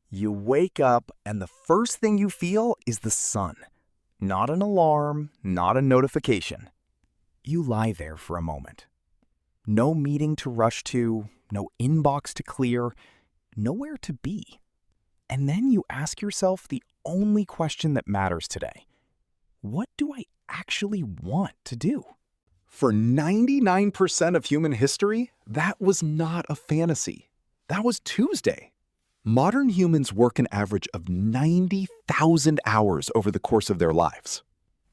You wake up and the first thing you feel is the sun. Not an alarm, not a notification. You lie there for a moment. No meeting to rush to, no inbox to clear, nowhere to be. And then you ask yourself the only question that matters today. What do I actually want to do? For 99% of human history, that was not a fantasy. That was Tuesday. Modern humans work an average of 90,000 hours over the course of their lives.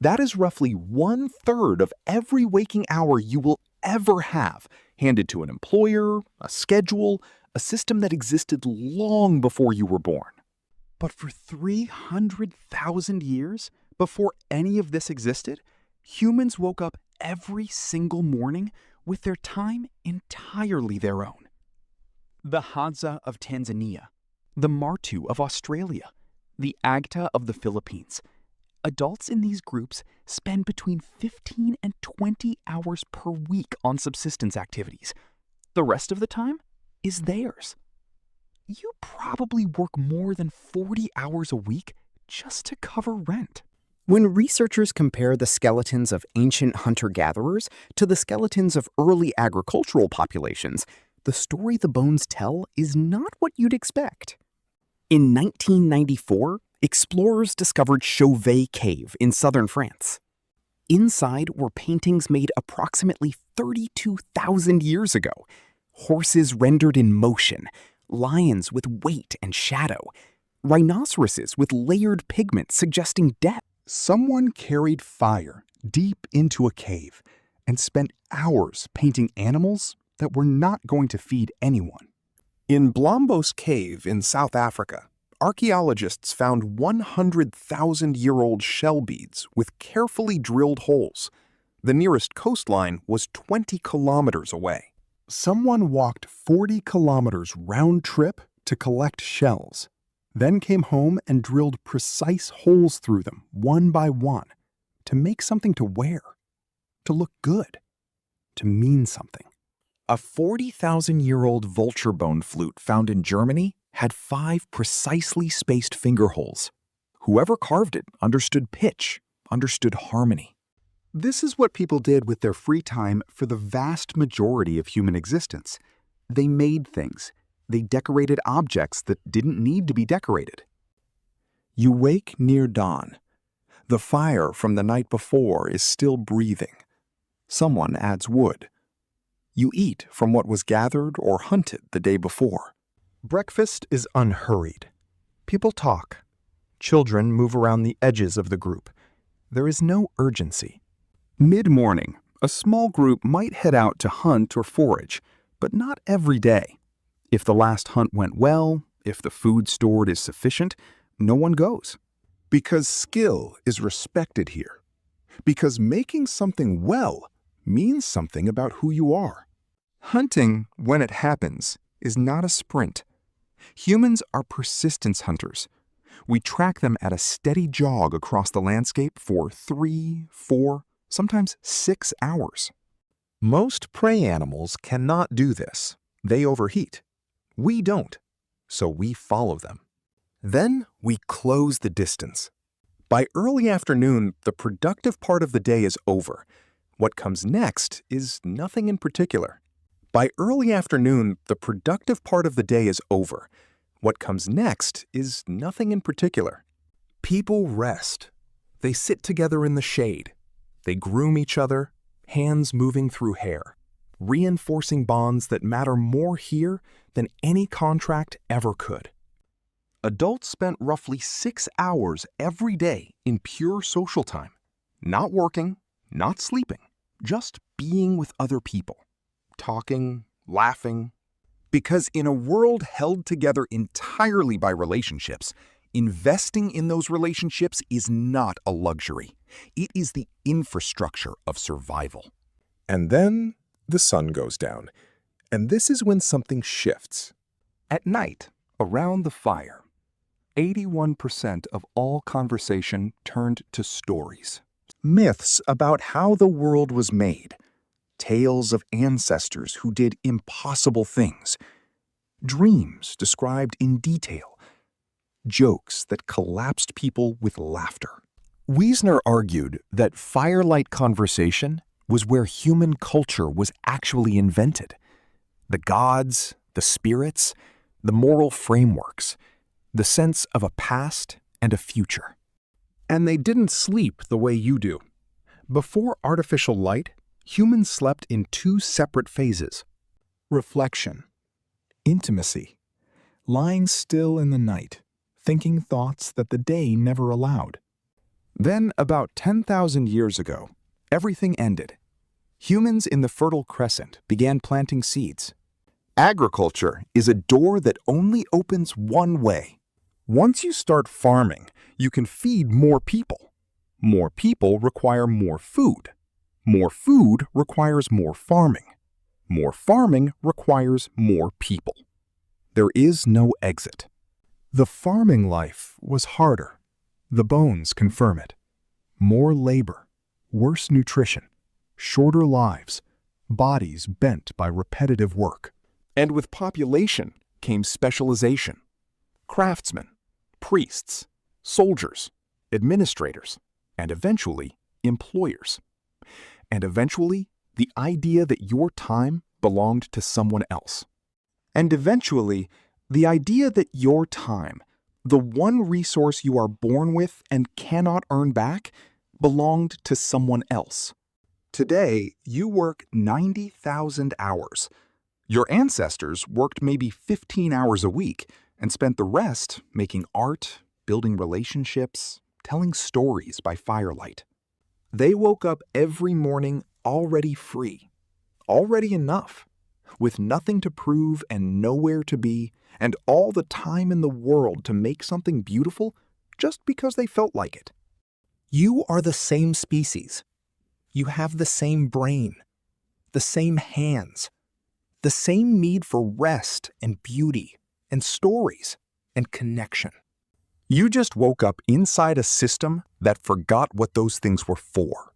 That is roughly 1/3 of every waking hour you will ever have, handed to an employer, a schedule, a system that existed long before you were born. But for 300,000 years, before any of this existed, humans woke up every single morning with their time entirely their own. The Hadza of Tanzania, the Martu of Australia, the Agta of the Philippines. Adults in these groups spend between 15 and 20 hours per week on subsistence activities. The rest of the time is theirs. You probably work more than 40 hours a week just to cover rent. When researchers compare the skeletons of ancient hunter-gatherers to the skeletons of early agricultural populations, the story the bones tell is not what you'd expect. In 1994, explorers discovered Chauvet Cave in southern France. Inside were paintings made approximately 32,000 years ago, horses rendered in motion, lions with weight and shadow, rhinoceroses with layered pigment suggesting death. Someone carried fire deep into a cave and spent hours painting animals that were not going to feed anyone. In Blombos Cave in South Africa, archaeologists found 100,000-year-old shell beads with carefully drilled holes. The nearest coastline was 20 kilometers away. Someone walked 40 kilometers round trip to collect shells, then came home and drilled precise holes through them one by one to make something to wear, to look good, to mean something. A 40,000-year-old vulture bone flute found in Germany had 5 precisely spaced finger holes. Whoever carved it understood pitch, understood harmony. This is what people did with their free time for the vast majority of human existence. They made things. They decorated objects that didn't need to be decorated. You wake near dawn. The fire from the night before is still breathing. Someone adds wood. You eat from what was gathered or hunted the day before. Breakfast is unhurried. People talk. Children move around the edges of the group. There is no urgency. Mid-morning, a small group might head out to hunt or forage, but not every day. If the last hunt went well, if the food stored is sufficient, no one goes. Because skill is respected here. Because making something well means something about who you are. Hunting, when it happens, is not a sprint. Humans are persistence hunters. We track them at a steady jog across the landscape for 3, 4, sometimes 6 hours. Most prey animals cannot do this. They overheat. We don't, so we follow them. Then we close the distance. By early afternoon, the productive part of the day is over. What comes next is nothing in particular. By early afternoon, the productive part of the day is over. What comes next is nothing in particular. People rest. They sit together in the shade. They groom each other, hands moving through hair, reinforcing bonds that matter more here than any contract ever could. Adults spent roughly 6 hours every day in pure social time. Not working, not sleeping, just being with other people. Talking, laughing. Because in a world held together entirely by relationships, investing in those relationships is not a luxury. It is the infrastructure of survival. And then the sun goes down, and this is when something shifts. At night, around the fire, 81% of all conversation turned to stories. Myths about how the world was made. Tales of ancestors who did impossible things. Dreams described in detail. jokes that collapsed people with laughter. Wiesner argued that firelight conversation was where human culture was actually invented. The gods, the spirits, the moral frameworks, the sense of a past and a future. And they didn't sleep the way you do. Before artificial light, humans slept in two separate phases. Reflection. Intimacy. Lying still in the night, thinking thoughts that the day never allowed. Then, about 10,000 years ago, everything ended. Humans in the Fertile Crescent began planting seeds. Agriculture is a door that only opens one way. Once you start farming, you can feed more people. More people require more food. More food requires more farming. More farming requires more people. There is no exit. The farming life was harder. The bones confirm it. More labor, worse nutrition, shorter lives, bodies bent by repetitive work. And with population came specialization. Craftsmen, priests, soldiers, administrators, and eventually employers. And eventually, the idea that your time belonged to someone else. And eventually, the idea that your time, the one resource you are born with and cannot earn back, belonged to someone else. Today, you work 90,000 hours. Your ancestors worked maybe 15 hours a week and spent the rest making art, building relationships, telling stories by firelight. They woke up every morning already free, already enough, with nothing to prove and nowhere to be, and all the time in the world to make something beautiful just because they felt like it. You are the same species. You have the same brain, the same hands, the same need for rest and beauty and stories and connection. You just woke up inside a system that forgot what those things were for.